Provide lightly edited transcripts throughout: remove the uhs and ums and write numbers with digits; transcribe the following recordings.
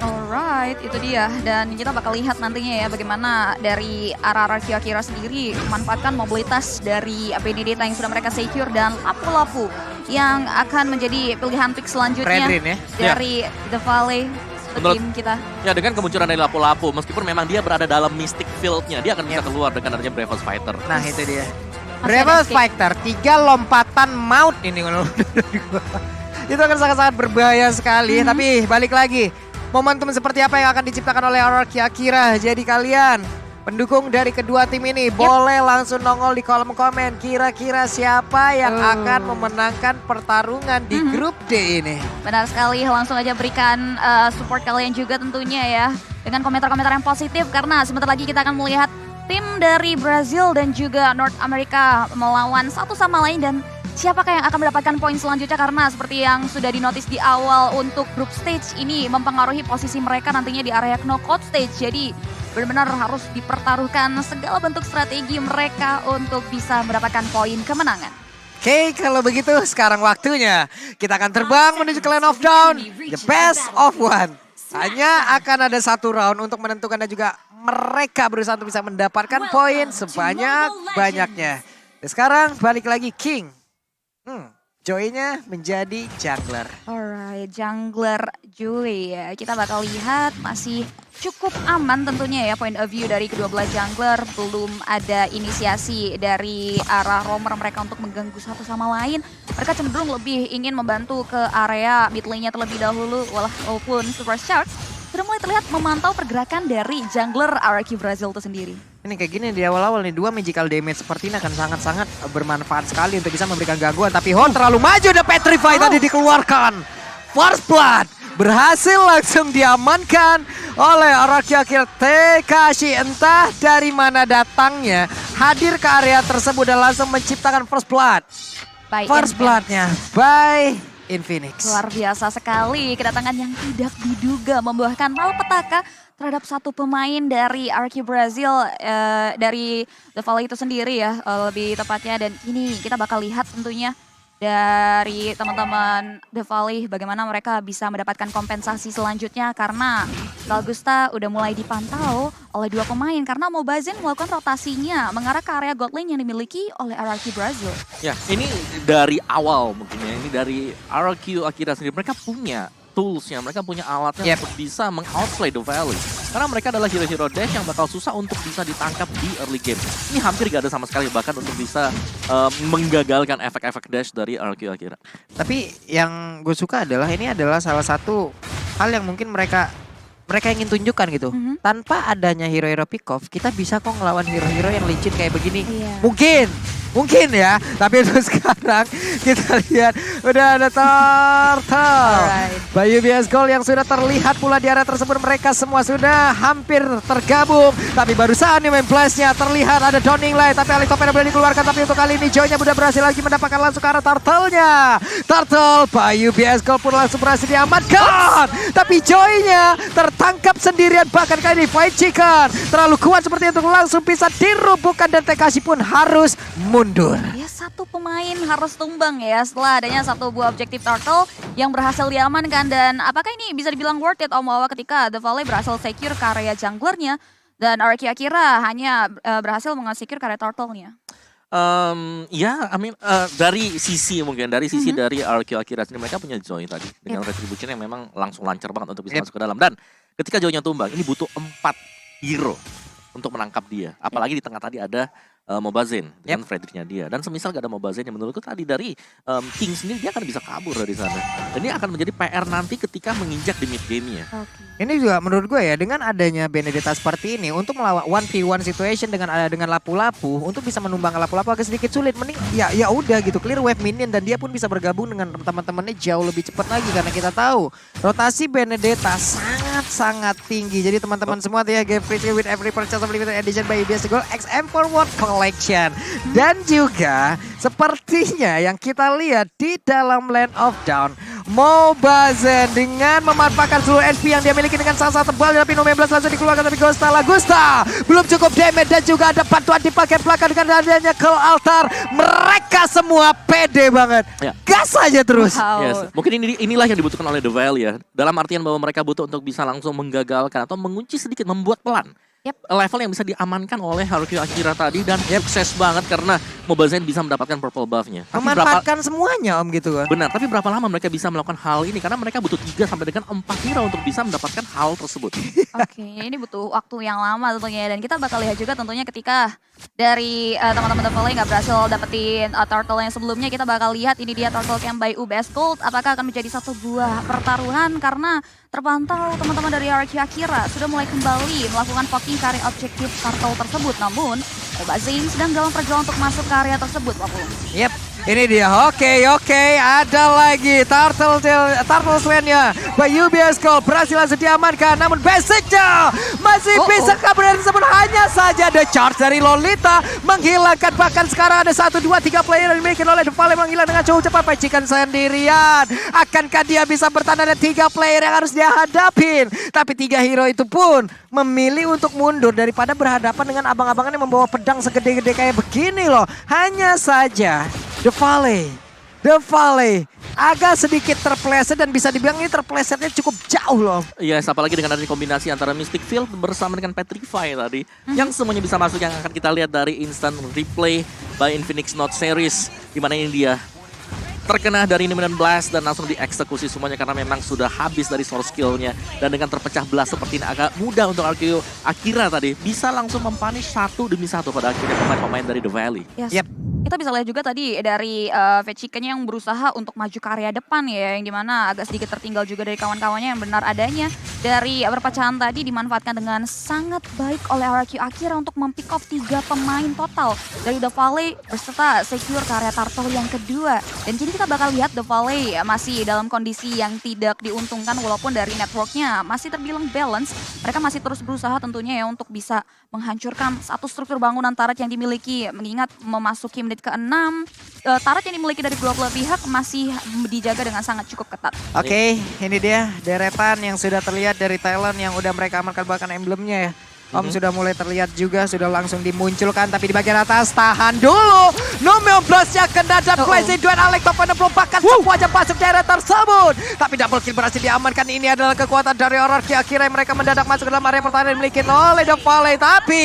Alright, itu dia. Dan kita bakal lihat nantinya ya bagaimana dari arah Akira sendiri memanfaatkan mobilitas dari Benedetta yang sudah mereka secure dan lapu-lapu yang akan menjadi pilihan pick selanjutnya Redrin, ya? dari The Valley. Tim kita. Ya, dengan kemunculan dari lapu-lapu, meskipun memang dia berada dalam mystic field-nya, dia akan bisa keluar dengan adanya Bravos Fighter. Nah itu dia. Masih Bravos ada Fighter, 3 lompatan maut ini. Itu akan sangat-sangat berbahaya sekali. Tapi balik lagi, momentum seperti apa yang akan diciptakan oleh RRQ Akira. Jadi kalian pendukung dari kedua tim ini boleh langsung nongol di kolom komen. Kira-kira siapa yang akan memenangkan pertarungan di grup D ini? Benar sekali, langsung aja berikan support kalian juga tentunya ya. Dengan komentar-komentar yang positif karena sebentar lagi kita akan melihat tim dari Brazil dan juga North America melawan satu sama lain. Dan siapakah yang akan mendapatkan poin selanjutnya karena seperti yang sudah dinotis di awal untuk group stage ini mempengaruhi posisi mereka nantinya di area knockout stage. Jadi benar-benar harus dipertaruhkan segala bentuk strategi mereka untuk bisa mendapatkan poin kemenangan. Oke, kalau begitu sekarang waktunya kita akan terbang menuju ke Land of Dawn, the best of one. Hanya akan ada satu round untuk menentukan dan juga mereka berusaha untuk bisa mendapatkan poin sebanyak-banyaknya. Dan sekarang balik lagi King. Joy-nya menjadi jungler. Alright, jungler Joy ya. Kita bakal lihat masih cukup aman tentunya ya point of view dari kedua belah jungler. Belum ada inisiasi dari arah roamer mereka untuk mengganggu satu sama lain. Mereka cenderung lebih ingin membantu ke area mid lane-nya terlebih dahulu. Walaupun Super Sharks sudah mulai terlihat memantau pergerakan dari jungler RRQ Brazil itu sendiri. Ini kayak gini di awal-awal nih, 2 magical damage seperti ini akan sangat-sangat bermanfaat sekali untuk bisa memberikan gangguan. Tapi Hon terlalu maju, The Petrify tadi dikeluarkan. First Blood berhasil langsung diamankan oleh RRQ Akira. Tekashi entah dari mana datangnya, hadir ke area tersebut dan langsung menciptakan First Blood. First Blood-nya by Infinix. Luar biasa sekali kedatangan yang tidak diduga membuahkan malapetaka terhadap satu pemain dari RRQ Brazil dari The Valley itu sendiri ya lebih tepatnya. Dan ini kita bakal lihat tentunya dari teman-teman The Valley bagaimana mereka bisa mendapatkan kompensasi selanjutnya karena Galgusta udah mulai dipantau oleh 2 pemain karena Mobazin melakukan rotasinya mengarah ke area god lane yang dimiliki oleh RRQ Brazil. Ya, ini dari awal mungkin ya, ini dari RRQ Akira sendiri, mereka punya toolsnya, mereka punya alatnya untuk bisa meng-outplay The Valley. Karena mereka adalah hero-hero dash yang bakal susah untuk bisa ditangkap di early game. Ini hampir gak ada sama sekali bahkan untuk bisa menggagalkan efek-efek dash dari RRQ Akira. Tapi yang gue suka adalah ini adalah salah satu hal yang mungkin mereka ingin tunjukkan gitu. Tanpa adanya hero-hero pick off, kita bisa kok ngelawan hero-hero yang licin kayak begini. Mungkin ya, tapi untuk sekarang kita lihat udah ada Turtle. Bayu BS Gold yang sudah terlihat pula di area tersebut, mereka semua sudah hampir tergabung. Tapi barusan nih main flashnya terlihat ada Downing Light, tapi Alitopena boleh dikeluarkan. Tapi untuk kali ini Joy-nya sudah berhasil lagi mendapatkan langsung ke arah Turtle-nya. Turtle, Bayu BS Gold pun langsung berhasil diamankan. Tapi Joy-nya tertangkap sendirian, bahkan kali ini Fight Chicken terlalu kuat seperti itu langsung bisa dirubuhkan dan Tekashi pun harus mundur. Ya, satu pemain harus tumbang ya setelah adanya satu buah objektif Turtle yang berhasil diamankan. Dan apakah ini bisa dibilang worth it Om Wawa ketika The Valley berhasil secure ke area junglernya dan RRQ Akira hanya berhasil mengesecure ke area Turtle-nya? Dari sisi mungkin, dari sisi dari RRQ Akira sendiri, mereka punya Joy tadi dengan retribution yang memang langsung lancar banget untuk bisa masuk ke dalam. Dan ketika Joy-nya tumbang, ini butuh 4 hero untuk menangkap dia. Apalagi di tengah tadi ada Mobazin dengan Fredericknya dia. Dan semisal gak ada Mobazin yang menurutku tadi dari King sendiri, dia akan bisa kabur dari sana. Dan ini akan menjadi PR nanti ketika menginjak di mid game-nya. Ini juga menurut gue ya, dengan adanya Benedetta seperti ini untuk melawan 1v1 situation dengan lapu-lapu, untuk bisa menumbang lapu-lapu agak sedikit sulit. Mending ya udah gitu, clear wave minion dan dia pun bisa bergabung dengan teman-temannya jauh lebih cepat lagi karena kita tahu rotasi Benedetta sangat tinggi. Jadi teman-teman semua tuh ya, get free with every purchase of limited edition by UBS Gold XM Forward Collection. Dan juga sepertinya yang kita lihat di dalam Land of Dawn, Mobazen dengan memanfaatkan seluruh SP yang dia miliki dengan sangat tebal. Tapi No 19 langsung dikeluarkan, tapi Gusta belum cukup damage dan juga ada bantuan di bagian belakang dengan adanya Call Altar. Mereka semua pede banget. Gas aja terus. Yes. Mungkin inilah yang dibutuhkan oleh The Valley ya. Dalam artian bahwa mereka butuh untuk bisa langsung menggagalkan atau mengunci sedikit, membuat pelan. Level yang bisa diamankan oleh Haruki Akira tadi dan sukses banget karena Mobazen bisa mendapatkan purple buff-nya. Memanfaatkan semuanya gitu kan. Benar, tapi berapa lama mereka bisa melakukan hal ini? Karena mereka butuh 3 sampai dengan 4 hero untuk bisa mendapatkan hal tersebut. Oke, ini butuh waktu yang lama tentunya. Dan kita bakal lihat juga tentunya ketika dari teman-teman The Valley nggak berhasil dapetin turtle yang sebelumnya, kita bakal lihat ini dia turtle camp by UBS Gold. Apakah akan menjadi satu buah pertaruhan karena terpantau teman-teman dari Haruki Akira sudah mulai kembali melakukan poking ke area objektif turtle tersebut. Namun Mobazen sedang dalam perjuangan untuk masuk ke area tersebut, Wapung. Yep. Ini dia, oke, ada lagi Turtle Slam-nya by UBS Gold berhasil langsung diamankan, namun basicnya masih bisa kabur dari tersebut. Hanya saja The Charge dari Lolita menghilangkan, bahkan sekarang ada 1, 2, 3 player yang dimiliki oleh The Valley menghilang dengan cukup cepat. Pacikan sendirian, akankah dia bisa bertahan? Ada 3 player yang harus dia hadapin, tapi 3 hero itu pun memilih untuk mundur daripada berhadapan dengan abang-abangan yang membawa pedang segede-gede kayak begini loh. Hanya saja The Valley agak sedikit terpleset dan bisa dibilang ini terplesetnya cukup jauh loh. Yes, apalagi dengan adanya kombinasi antara Mystic Field bersama dengan Petrify tadi. Yang semuanya bisa masuk, yang akan kita lihat dari instant replay by Infinix Note Series. Dimana ini dia terkena dari Nimble Blast dan langsung dieksekusi semuanya karena memang sudah habis dari source skill-nya. Dan dengan terpecah belah seperti ini agak mudah untuk Akira tadi bisa langsung mempunish 1 demi 1 pada akhirnya pemain-pemain dari The Valley. Yes. Kita bisa lihat juga tadi dari Vechiken yang berusaha untuk maju ke area depan ya, yang dimana agak sedikit tertinggal juga dari kawan-kawannya yang benar adanya. Dari perpecahan tadi dimanfaatkan dengan sangat baik oleh Haruki Akira untuk mempick off 3 pemain total dari The Valley berserta secure ke area turtle yang kedua. Dan kini kita bakal lihat The Valley masih dalam kondisi yang tidak diuntungkan walaupun dari networknya masih terbilang balance. Mereka masih terus berusaha tentunya ya untuk bisa menghancurkan satu struktur bangunan turret yang dimiliki. Mengingat memasuki menit ke-6, turret yang dimiliki dari dua belah pihak masih dijaga dengan sangat cukup ketat. Oke, ini dia deretan yang sudah terlihat dari Thailand yang udah mereka amankan, bahkan emblemnya ya. Om sudah mulai terlihat juga, sudah langsung dimunculkan, tapi di bagian atas tahan dulu. No 19-nya kena dan Blazing Duel Alex top 60 bahkan semuanya masuk daerah tersebut. Tapi double kill berhasil diamankan. Ini adalah kekuatan dari Haruki Akira yang mereka mendadak masuk ke dalam area pertahanan dimiliki oleh The Valley. Tapi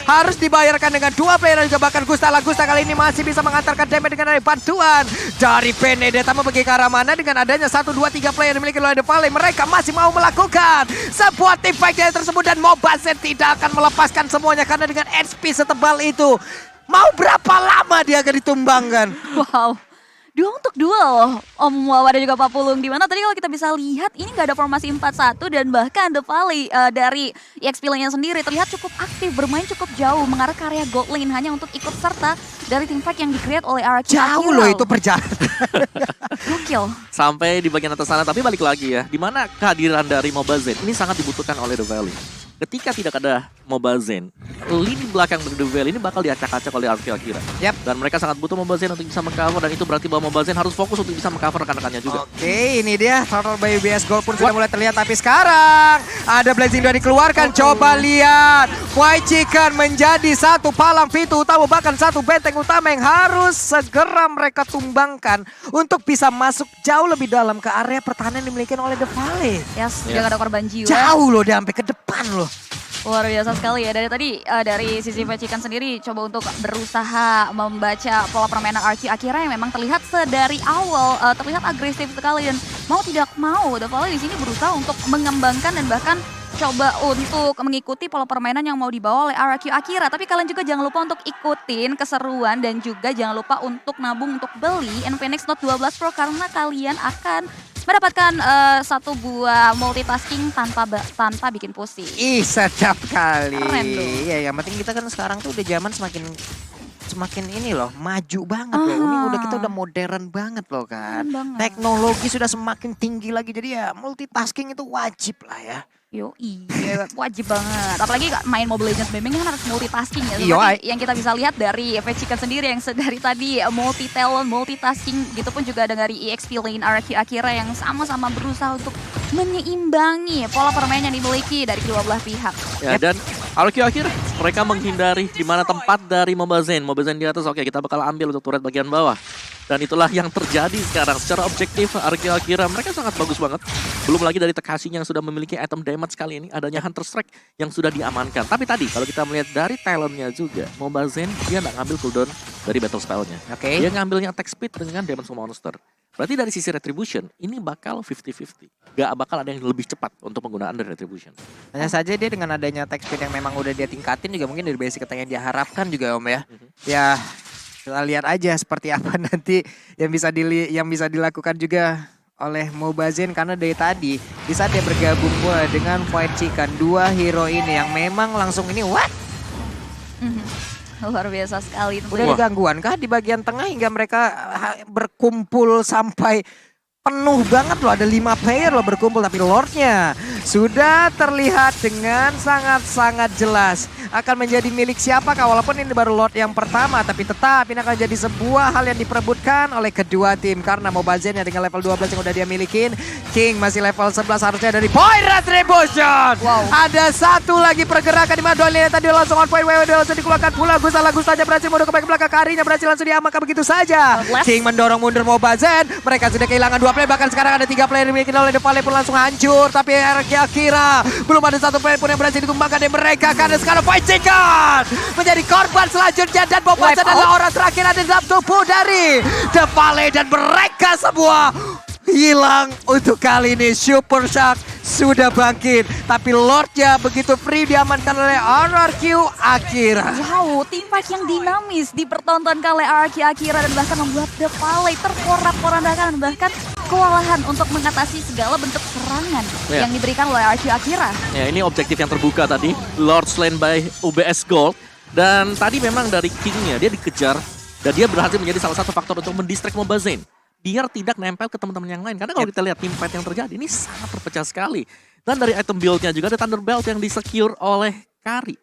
harus dibayarkan dengan 2 player dan juga bahkan Gusta kali ini masih bisa mengantarkan damage dengan bantuan dari Benedetta. Pergi ke arah mana dengan adanya 1, 2, 3 player yang dimiliki oleh The Valley. Mereka masih mau melakukan sebuah team fight tersebut dan Mobazen tidak akan melepaskan semuanya karena dengan HP setebal itu mau berapa lama dia akan ditumbangkan. Wow, duel untuk duel Om Wawa dan juga Pak Pulung. Dimana tadi kalau kita bisa lihat ini nggak ada formasi 4-1 dan bahkan The Valley dari EXP Lane-nya sendiri terlihat cukup aktif, bermain cukup jauh mengarah ke area gold lane hanya untuk ikut serta dari tim fight yang di-create oleh Haruki Akira. Jauh loh itu perjalanan. Gokil. Sampai di bagian atas sana, tapi balik lagi ya, dimana kehadiran dari Mobazen ini sangat dibutuhkan oleh The Valley. Ketika tidak ada Mobazen, lini belakang dari The Valley ini bakal diacak-acak oleh Haruki Akira. Dan mereka sangat butuh Mobazen untuk bisa mengcover, dan itu berarti bahwa Mobazen harus fokus untuk bisa mengcover rekan-rekannya juga. Oke, ini dia Turtle by UBS Gold pun sudah mulai terlihat, tapi sekarang ada Blazing Duel dikeluarkan. Coba lihat, Chicken menjadi satu palang pintu utama, bahkan satu benteng utama yang harus segera mereka tumbangkan untuk bisa masuk jauh lebih dalam ke area pertahanan yang dimiliki oleh The Valley. Yes, jangan ada korban jiwa. Jauh loh, dia sampai ke depan loh. Luar biasa sekali ya. Dari tadi dari sisi Vechiken sendiri coba untuk berusaha membaca pola permainan Haruki Akira yang memang terlihat sedari awal terlihat agresif sekali, dan mau tidak mau The Valley di sini berusaha untuk mengembangkan dan bahkan coba untuk mengikuti pola permainan yang mau dibawa oleh Haruki Akira. Tapi kalian juga jangan lupa untuk ikutin keseruan dan juga jangan lupa untuk nabung untuk beli Infinix Note 12 Pro karena kalian akan mendapatkan satu buah multitasking tanpa bikin pusing. Ih, sedap kali. Keren tuh. Ya, yang penting kita kan sekarang tuh udah zaman semakin ini loh, maju banget loh. Ini kita udah modern banget loh kan. Teknologi sudah semakin tinggi lagi, jadi ya multitasking itu wajib lah ya. Yo iya wajib banget. Apalagi main Mobile Legends memang kan harus multitasking ya. Iya, Seperti yang kita bisa lihat dari Chicken sendiri yang dari tadi multi talent, multitasking gitu pun juga ada dari EXP Lane RQ Akira yang sama-sama berusaha untuk menyeimbangi pola permainan yang dimiliki dari kedua belah pihak. Ya, dan RQ akhir mereka menghindari di mana tempat dari Mobazen. Mobazen di atas, oke kita bakal ambil untuk turret bagian bawah. Dan itulah yang terjadi sekarang. Secara objektif, RQ Akira mereka sangat bagus banget. Belum lagi dari Tekashi yang sudah memiliki item damage kali ini. Adanya Hunter Strike yang sudah diamankan. Tapi tadi kalau kita melihat dari talentnya juga, Mobazen dia nggak ngambil cooldown dari battle spellnya. Oke. Dia ngambilnya attack speed dengan damage monster. Berarti dari sisi Retribution, ini bakal 50-50. Gak bakal ada yang lebih cepat untuk penggunaan dari Retribution. Hanya saja dia dengan adanya attack speed yang memang udah dia tingkatin juga mungkin dari basic attack yang diharapkan juga Om ya. Ya kita lihat aja seperti apa nanti yang bisa dilakukan juga oleh Mobazen karena dari tadi di saat dia bergabung pula dengan Fight Chicken, dua hero ini yang memang langsung ini what? Luar biasa sekali. Udah ada gangguan kah di bagian tengah hingga mereka berkumpul sampai penuh banget loh, ada 5 player loh berkumpul, tapi Lordnya sudah terlihat dengan sangat-sangat jelas akan menjadi milik siapakah, walaupun ini baru Lord yang pertama, tapi tetap ini akan jadi sebuah hal yang diperebutkan oleh kedua tim karena Mobazen yang dengan level 12 yang udah dia milikin, King masih level 11 harusnya dari Point Retribution. Ada satu lagi pergerakan di mana Dolly tadi langsung on point, WW langsung dikeluarkan pula, Gustanya berhasil mundur ke belakang, Karinya berhasil langsung diamankan begitu saja. King mendorong mundur Mobazen, mereka sudah kehilangan 2 player, bahkan sekarang ada 3 player dimiliki oleh The Valley pun langsung hancur, tapi RQ Akira belum ada satu player pun yang berhasil ditumbangkan dari mereka karena sekarang Fight Chicken menjadi korban selanjutnya dan Mobazen adalah orang terakhir ada dalam tubuh dari The Valley dan mereka semua hilang untuk kali ini. Super Shark sudah bangkit, tapi Lordnya begitu free diamankan oleh RRQ Akira. Wow, tim fight yang dinamis dipertontonkan oleh RRQ Akira dan bahkan membuat The Valley terporak-porandakan, bahkan kewalahan untuk mengatasi segala bentuk serangan yang diberikan oleh RRQ Akira. Ya, ini objektif yang terbuka tadi, Lord slain by UBS Gold. Dan tadi memang dari King-nya dia dikejar dan dia berhasil menjadi salah satu faktor untuk mendistract Mobazen biar tidak nempel ke teman-teman yang lain. Karena kalau kita lihat tim fight yang terjadi ini sangat terpecah sekali. Dan dari item build-nya juga ada Thunderbelt yang disecure oleh Kari.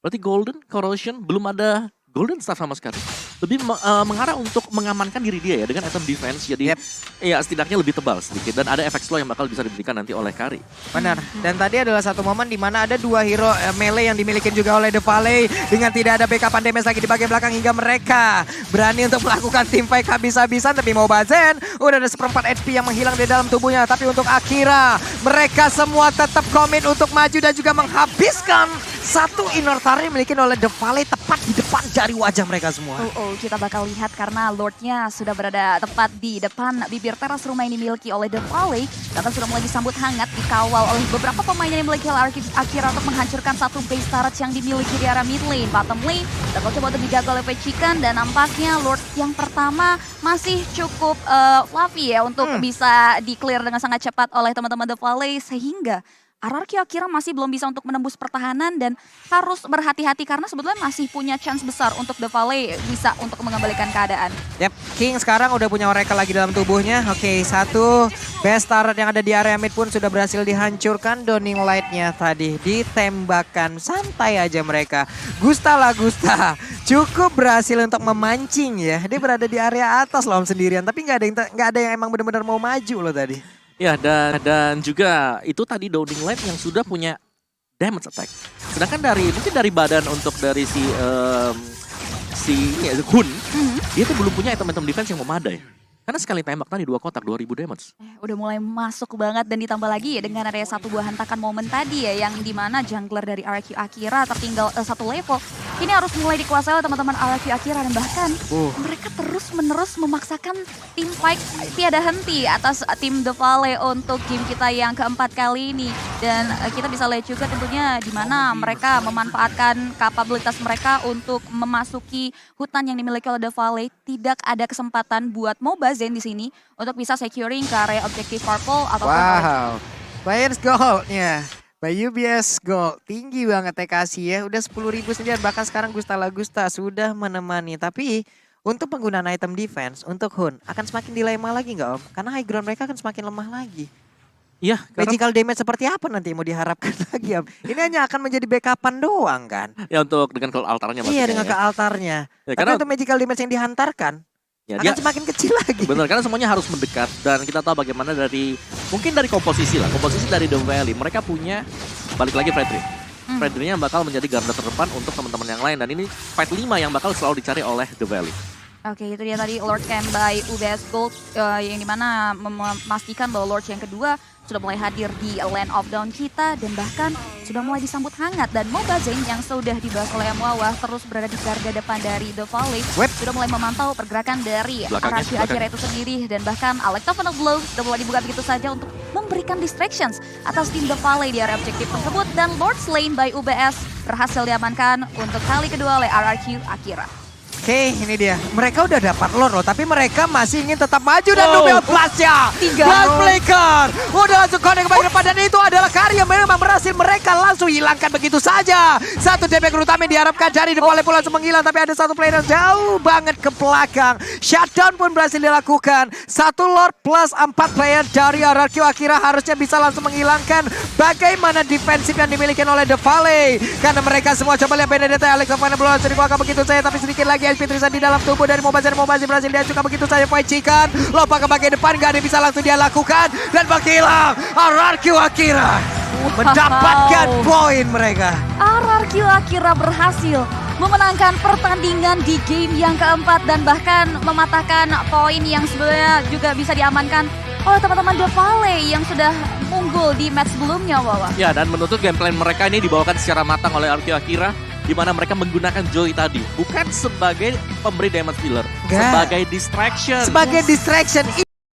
Berarti Golden, Corrosion, belum ada Golden Staff sama sekali. Lebih mengarah untuk mengamankan diri dia ya dengan item defense. Jadi ya setidaknya lebih tebal sedikit. Dan ada efek slow yang bakal bisa diberikan nanti oleh Kari. Benar. Dan tadi adalah satu momen di mana ada 2 hero melee yang dimiliki juga oleh The Valley. Dengan tidak ada backup damage lagi di bagian belakang hingga mereka berani untuk melakukan team fight habis-habisan. Tapi Mobazen udah ada 1/4 HP yang menghilang di dalam tubuhnya. Tapi untuk Akira, mereka semua tetap komit untuk maju dan juga menghabiskan satu inner turret yang dimiliki oleh The Valley tepat di depan dari wajah mereka semua. Kita bakal lihat karena Lordnya sudah berada tepat di depan bibir teras rumah yang dimiliki oleh The Valley. Bahkan sudah mulai disambut hangat, dikawal oleh beberapa pemain yang dimiliki oleh Akira untuk menghancurkan satu base turret yang dimiliki di area mid lane. Bottom lane, bakal coba untuk dijaga oleh Fight Chicken dan nampaknya Lord yang pertama masih cukup fluffy ya untuk bisa di-clear dengan sangat cepat oleh teman-teman The Valley sehingga RRQ Akira masih belum bisa untuk menembus pertahanan dan harus berhati-hati karena sebetulnya masih punya chance besar untuk The Valley bisa untuk mengembalikan keadaan. Yap, King sekarang udah punya Oracle lagi dalam tubuhnya. Oke, satu best turret yang ada di area mid pun sudah berhasil dihancurkan. Dawning Light-nya tadi ditembakkan. Santai aja mereka. Gusta cukup berhasil untuk memancing ya. Dia berada di area atas loh sendirian, tapi nggak ada yang emang benar-benar mau maju loh tadi. Ya, dan juga itu tadi Dawning Light yang sudah punya damage attack. Sedangkan mungkin dari badan untuk dari si Hun, dia tuh belum punya item-item defense yang memadai. Karena sekali tembak tadi 2 kotak 2000 damage. Udah mulai masuk banget dan ditambah lagi ya dengan ada satu buah hentakan momen tadi ya yang dimana jungler dari RQ Akira tertinggal 1 level. Ini harus mulai dikuasai oleh teman-teman RQ Akira dan bahkan mereka terus-menerus memaksakan tim fight tiada henti atas tim The Valley untuk game kita yang keempat kali ini. Dan kita bisa lihat juga tentunya di mana mereka memanfaatkan kapabilitas mereka untuk memasuki hutan yang dimiliki oleh The Valley. Tidak ada kesempatan buat Mobazen di sini untuk bisa securing ke area objektif purple ataupun Players Gold-nya by UBS Gold tinggi banget TKC ya, udah 10.000 sendirian, bahkan sekarang Gusta sudah menemani. Tapi untuk penggunaan item defense untuk Hun akan semakin dilema lagi nggak Om? Karena high ground mereka akan semakin lemah lagi. Iya, karena Magical damage seperti apa nanti mau diharapkan lagi? Ini hanya akan menjadi backupan doang kan? ya untuk dengan ke altarnya Iya maksudnya dengan ya. ke altarnya. Ya, Tapi karena untuk magical damage yang dihantarkan ya, akan dia semakin kecil lagi. benar karena semuanya harus mendekat dan kita tahu bagaimana mungkin dari komposisi dari The Valley mereka punya balik lagi Fredrik. Fredrik yang bakal menjadi garda terdepan untuk teman-teman yang lain dan ini fight 5 yang bakal selalu dicari oleh The Valley. Oke, itu dia tadi Lord Camp by UBS Gold yang dimana memastikan bahwa Lord yang kedua sudah mulai hadir di Land of Dawn kita dan bahkan sudah mulai disambut hangat dan Mobazane yang sudah dibahas oleh Mwawah terus berada di garda depan dari The Valley sudah mulai memantau pergerakan dari Arashi Akira itu sendiri dan bahkan Alecta Funnel Blow sudah mulai dibuka begitu saja untuk memberikan distractions atas tim The Valley di area objektif tersebut dan Lord Slain by UBS berhasil diamankan untuk kali kedua oleh RRQ Akira. Oke, ini dia. Mereka udah dapat lore loh, tapi mereka masih ingin tetap maju dan Nubel Blast-nya. Blast Flicker. Udah langsung connect ke bagian depan dan itu adalah karya memang berhasil mereka langsung hilangkan begitu saja. Satu damage utama yang diharapkan dari The Valley pun langsung menghilang, tapi ada satu player yang jauh banget ke belakang. Shutdown pun berhasil dilakukan. Satu Lord plus 4 player dari RRQ Akira harusnya bisa langsung menghilangkan bagaimana defensif yang dimiliki oleh The Valley. Karena mereka semua coba lihat Benedetta, Alexa Funnel Blow langsung dikeluarkan begitu saja, tapi sedikit lagi SP Tristan di dalam tubuh dari Mobazane berhasil dihancurkan begitu saja. Point Chicken lompat ke bagian depan, gak ada yang bisa langsung dia lakukan dan menghilang RRQ Akira mendapatkan poin mereka. RRQ Akira berhasil memenangkan pertandingan di game yang keempat dan bahkan mematahkan poin yang sebenarnya juga bisa diamankan oleh teman-teman The Valley yang sudah unggul di match sebelumnya, Wawa. Ya, dan menuntut game plan mereka ini dibawakan secara matang oleh RRQ Akira di mana mereka menggunakan Joy tadi bukan sebagai pemberi damage dealer, sebagai distraction. Sebagai distraction